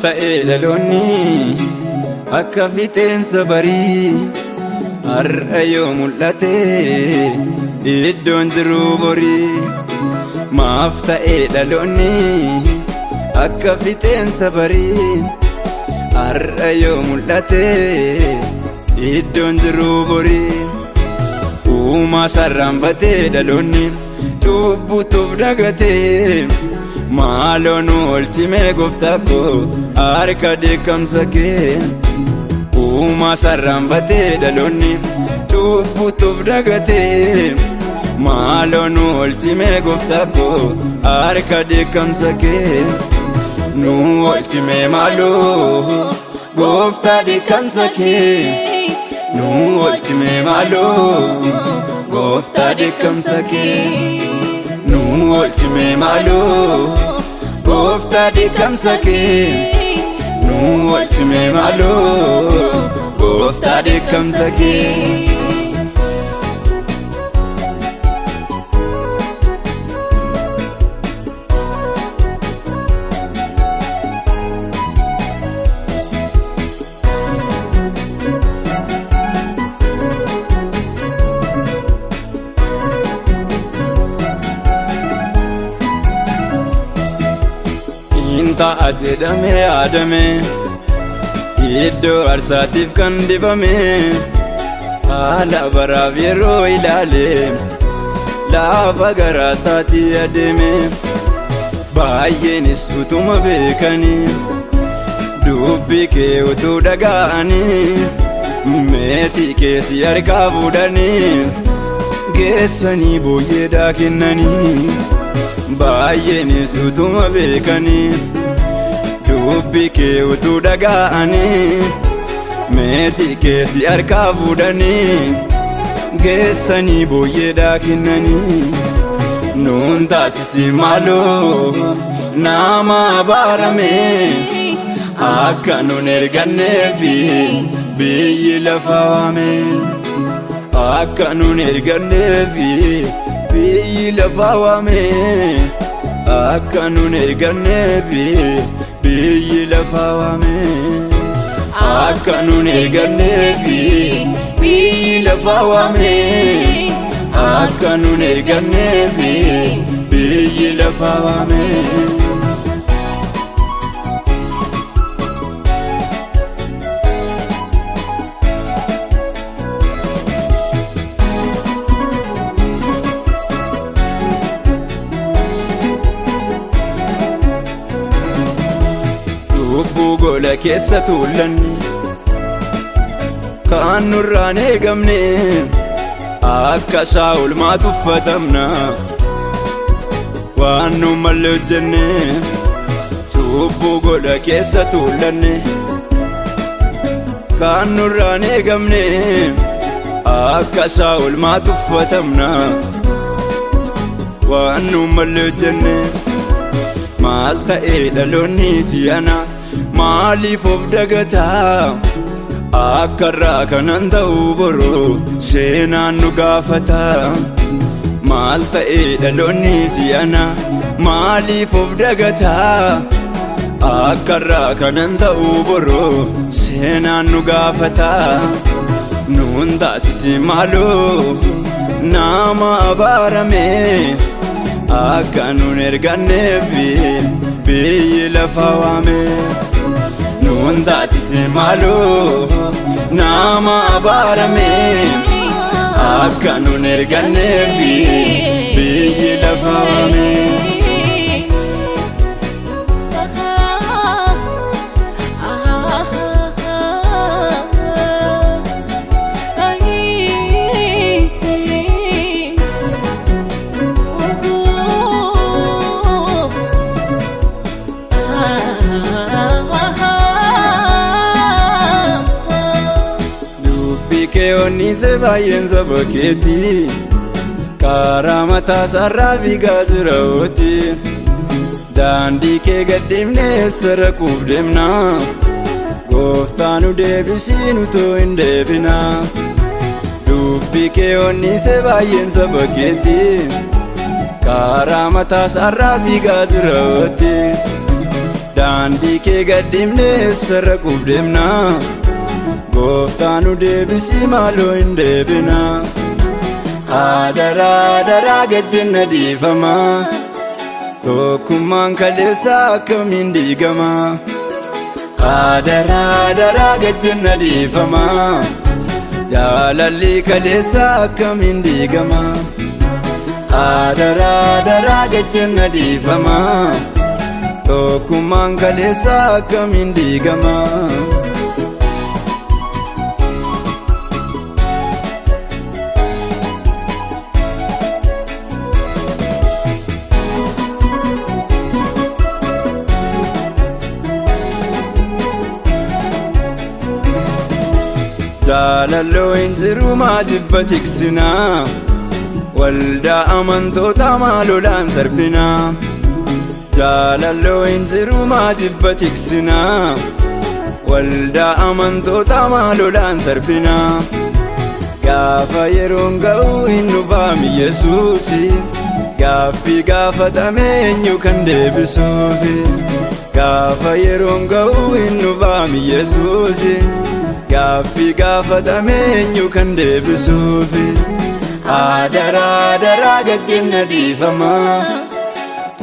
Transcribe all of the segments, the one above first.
ta'ee dhaloonni akka fixeensa barii har'a yoo mul'ate iddoon jiru borii. Maaf ta'ee dhaloonni akka fixeensa barii har'a yoo mul'ate iddoon jiru borii. Uumaa sarraanfatee dhaloonni cubbutuuf dagatee maaloo nu oolchimee gooftaa koo harka dheekkamsa kee. Uumaa sarraanfatee dhaloonni cubbutuuf dagatee maaloo nu oolchimee gooftaa koo harka dheekkamsa kee. Nu oolchimee maaloo gooftaa dheekkamsa kee. Nu oolchimee maaloo gooftaa dheekkamsa kee. Nu oolchimee maaloo gooftaa dheekkamsa kee. Nu oolchimee maaloo gooftaa dheekkamsa kee. Ta'a jedhamee yaadame iddoo aarsaatiif kan dibame haala baraaf yeroo ilaale lafa garaasaatti adeeme. Baay'eenis utuma beekanii dubbii kee utuu dhaga'anii meetii keessi harkaa fuudhanii geessanii booyyeedhaa kennanii. Baay'eenis utuma beekanii dubbii kee utuu dhaga'anii meetii keessi harkaa fuudhanii geessanii booyyeedhaa kennanii. Nuun taasisi maaloo nama abaarame akka nuun erganneefi biyyi lafa waame. Akka nuun erganneefi biyyi lafa waame. Akka nuun erganneefi biyyi lafa waame. Akka nuun erganneefi biyyi lafa waame. Akka nuun erganneefi biyyi lafa waame. Lubbuu gola keessa tuulanne kan nurraan eegamne akka Saa'ol maatu uffatamna waan nu malee hojjenne. Lubbuu gola keessa tuulanne kan nurraan eegamne akka Saa'ol maatu uffatamna waan nu malee hojjenne. Maal ta'ee dhaloonni si'ana maaliif of dagataa akka irraa kanan ta'uu boroo seenaan nu gaafata. Maal ta'ee dhaloonni si'ana maaliif of dagataa akka irraa kanan ta'uu boroo seenaan nu gaafata. Nuun taasisi maaloo nama abaarame akka nuun erganneefi biyyi lafa waame. Nuun taasisi maaloo nama abaarame akka nuun erganneefi biyyi lafa waame. Keewwanni se baay'een saba keetii karaa mataa sarraa fiigaa jira ooti. Daandii kee gadhiifnee saraquuf deemna gooftaa nu deebisii utoo hin deebina. Dubbii keewwanni se baay'een saba keetii karaa mataa sarraa fiigaa jira ooti. daandii kee gaddimnee sarraquuf deemna. Gooftaan nu deebisi maaloo hin deebina. Adaraa adaraa gajjenna dhiifama. Tokkummaan kaleessa akkamiin diigama. Adaraa adaraa gajjenna dhiifama. Jaalalli kaleessa akkamiin diigama. Adaraa adaraa gajjenna dhiifama. Tokkummaan kaleessa akkamiin diigama. Jaalalloo hin jiru maa jibba tiksina. Waldaa amantoota maalolaan sarbina. Jaalalloo hin jiru maa jibba tiksina. Waldaa amantoota maalolaan sarbina. Gaafa yeroon ga'u hin dhufaami Yesuusi. Gaaffii gaafatame eenyu kan deebisuufi. Gaafa yeroon ga'u hin dhufaami Yesuusi. Gaaffii gaafatame eenyu kan deebisuufi. Adaraa adaraa gajjenna dhiifama.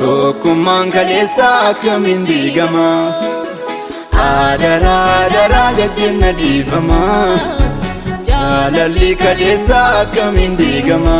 Tokkummaan kaleessa akkamiin diigama. Adaraa adaraa gajjenna dhiifama. Jaalalli kaleessa akkamiin diigama.